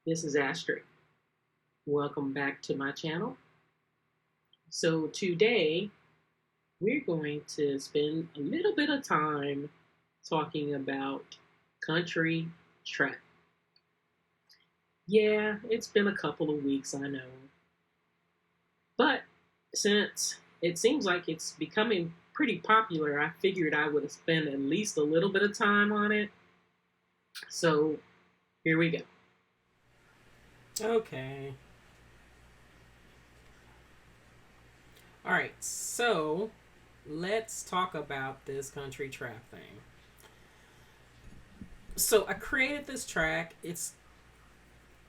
This is Ast3rix. Welcome back to my channel. So today we're going to spend a little bit of time talking about country trap. Yeah, it's been a couple of weeks, I know. But since it seems like it's becoming pretty popular, I figured I would spend at least a little bit of time on it. So here we go. Okay. All right, so let's talk about this country trap thing. So I created this track. It's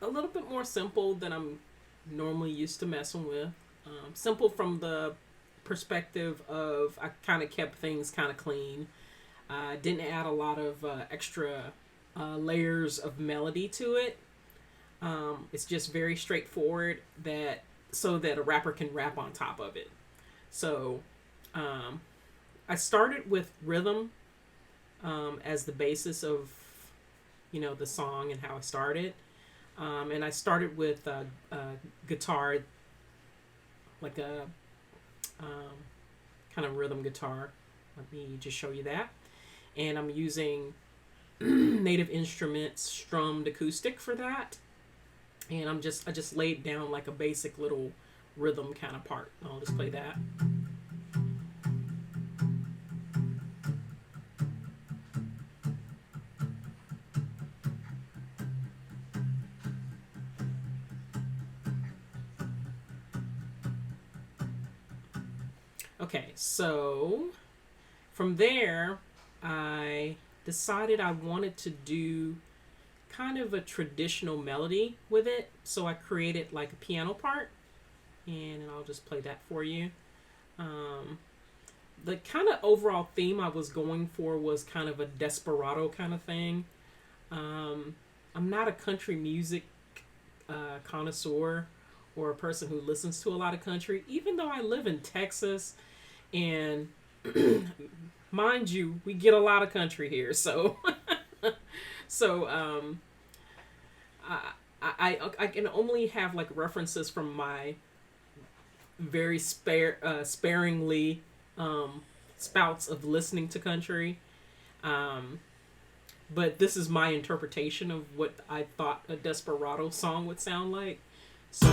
a little bit more simple than I'm normally used to messing with. Simple from the perspective of I kind of kept things kind of clean. I didn't add a lot of extra layers of melody to it. It's just very straightforward that so that a rapper can rap on top of it. So I started with rhythm as the basis of the song and how I started, and I started with guitar, like a kind of rhythm guitar. Let me just show you that, and I'm using Native Instruments Strummed Acoustic for that. And I just laid down like a basic little rhythm kind of part. I'll just play that. Okay, so from there, I decided I wanted to do kind of a traditional melody with it. So I created like a piano part, and I'll just play that for you. The kind of overall theme I was going for was kind of a desperado kind of thing. I'm not a country music connoisseur or a person who listens to a lot of country, even though I live in Texas and mind you, we get a lot of country here. So, so I can only have like references from my very sparingly spouts of listening to country. But this is my interpretation of what I thought a desperado song would sound like. So,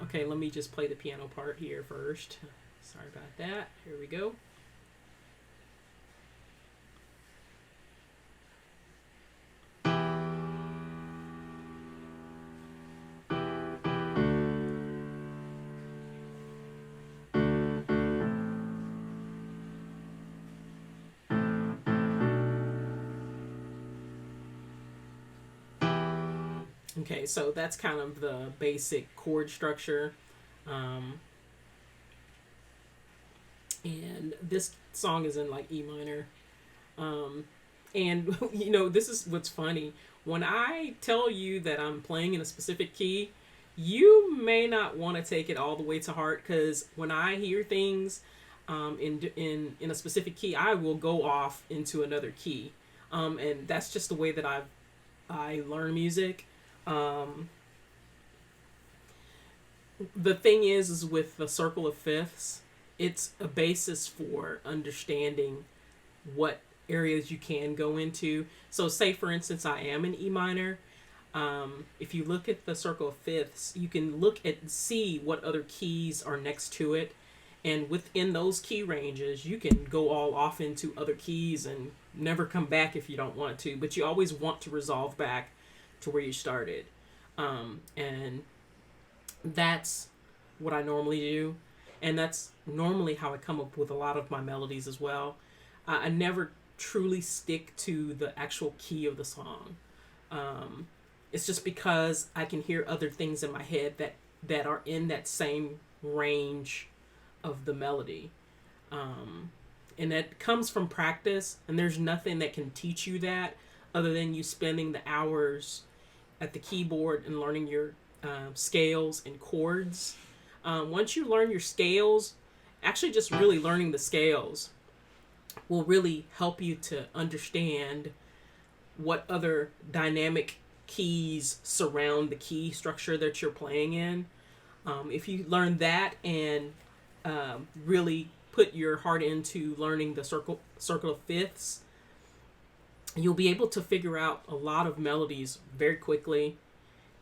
okay, let me just play the piano part here first. Sorry about that. Here we go. Okay, so that's kind of the basic chord structure. Um, and this song is in like E minor. And, this is what's funny. When I tell you that I'm playing in a specific key, you may not want to take it all the way to heart because when I hear things in a specific key, I will go off into another key. And that's just the way that I learn music. The thing is with the circle of fifths, it's a basis for understanding what areas you can go into. So say for instance I am in E minor. If you look at the circle of fifths, you can look at see what other keys are next to it, and within those key ranges you can go all off into other keys and never come back if you don't want to, but you always want to resolve back to where you started. And that's what I normally do, and that's normally how I come up with a lot of my melodies as well. I never truly stick to the actual key of the song. It's just because I can hear other things in my head that are in that same range of the melody. And that comes from practice, and there's nothing that can teach you that other than you spending the hours at the keyboard and learning your scales and chords. Once you learn your scales, actually just really learning the scales will really help you to understand what other dynamic keys surround the key structure that you're playing in. If you learn that and really put your heart into learning the circle of fifths, you'll be able to figure out a lot of melodies very quickly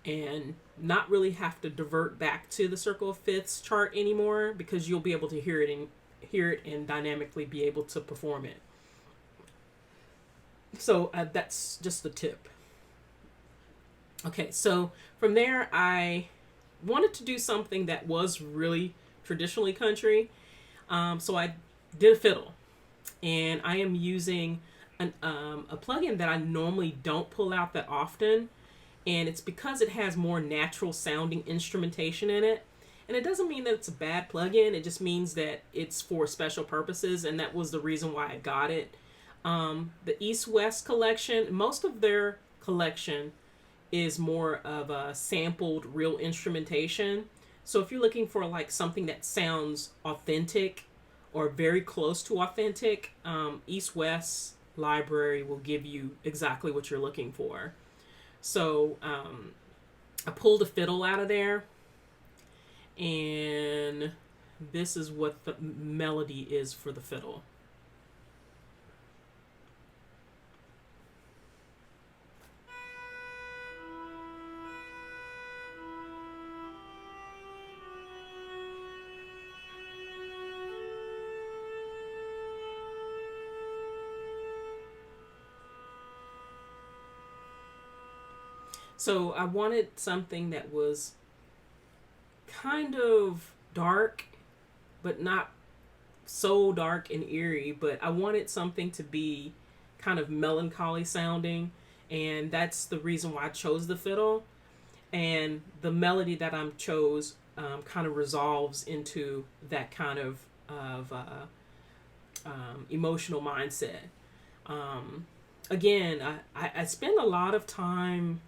and not really have to divert back to the circle of fifths chart anymore, because you'll be able to hear it and dynamically be able to perform it. So that's just the tip. Okay, so from there I wanted to do something that was really traditionally country. So I did a fiddle, and I am using a plugin that I normally don't pull out that often, and it's because it has more natural sounding instrumentation in it. And it doesn't mean that it's a bad plugin, it just means that it's for special purposes, and that was the reason why I got it. The EASTWEST collection, most of their collection is more of a sampled real instrumentation. So if you're looking for like something that sounds authentic or very close to authentic, EASTWEST library will give you exactly what you're looking for. So I pulled a fiddle out of there, and this is what the melody is for the fiddle. So I wanted something that was kind of dark, but not so dark and eerie, but I wanted something to be kind of melancholy sounding, and that's the reason why I chose the fiddle. And the melody that I chose kind of resolves into that kind of emotional mindset. Again, I spend a lot of time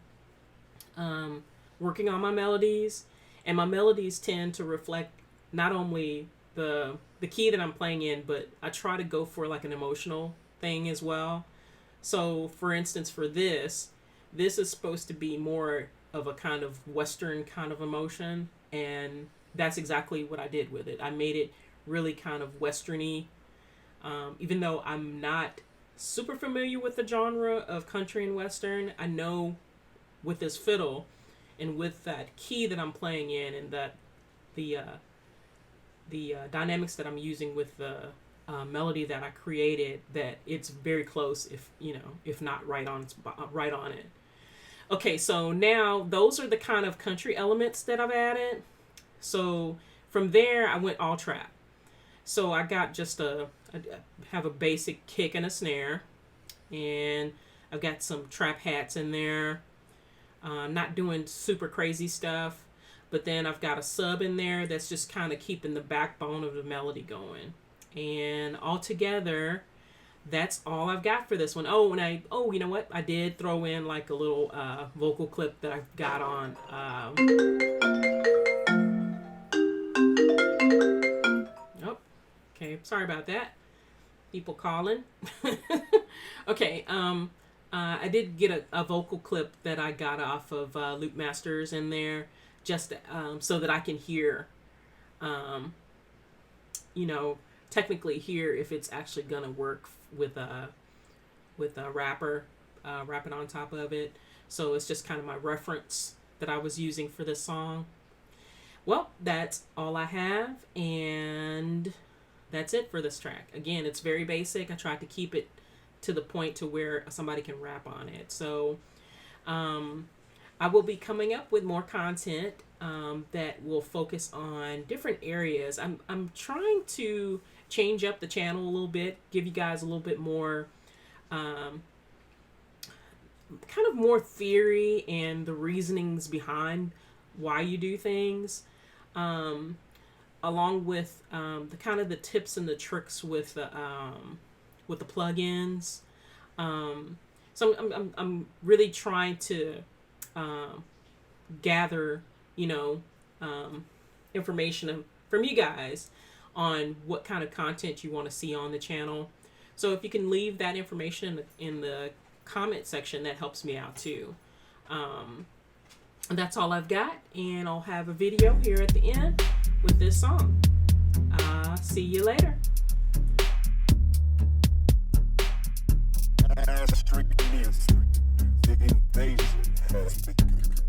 working on my melodies, and my melodies tend to reflect not only the key that I'm playing in, but I try to go for like an emotional thing as well. So for instance, for this is supposed to be more of a kind of Western kind of emotion, and that's exactly what I did with it. I made it really kind of Western-y, even though I'm not super familiar with the genre of country and Western. I know with this fiddle and with that key that I'm playing in, and that the dynamics that I'm using with the melody that I created, that it's very close, if not right on it. Okay, so now those are the kind of country elements that I've added. So from there I went all trap. So I got I have a basic kick and a snare, and I've got some trap hats in there. Not doing super crazy stuff, but then I've got a sub in there that's just kind of keeping the backbone of the melody going. And altogether, that's all I've got for this one. You know what? I did throw in like a little vocal clip that I've got on. Okay, sorry about that. People calling. Okay, I did get a vocal clip that I got off of Loop Masters in there, just so that I can hear, technically hear if it's actually gonna work with a rapper rapping on top of it. So it's just kind of my reference that I was using for this song. Well, that's all I have, and that's it for this track. Again, it's very basic. I tried to keep it to the point to where somebody can rap on it. So I will be coming up with more content that will focus on different areas. I'm trying to change up the channel a little bit, give you guys a little bit more kind of more theory and the reasonings behind why you do things, along with the kind of the tips and the tricks with the plugins. So I'm really trying to gather information from you guys on what kind of content you want to see on the channel. So if you can leave that information in the comment section, that helps me out too. That's all I've got, and I'll have a video here at the end with this song. See you later. Ast3rix, the invasion has begun.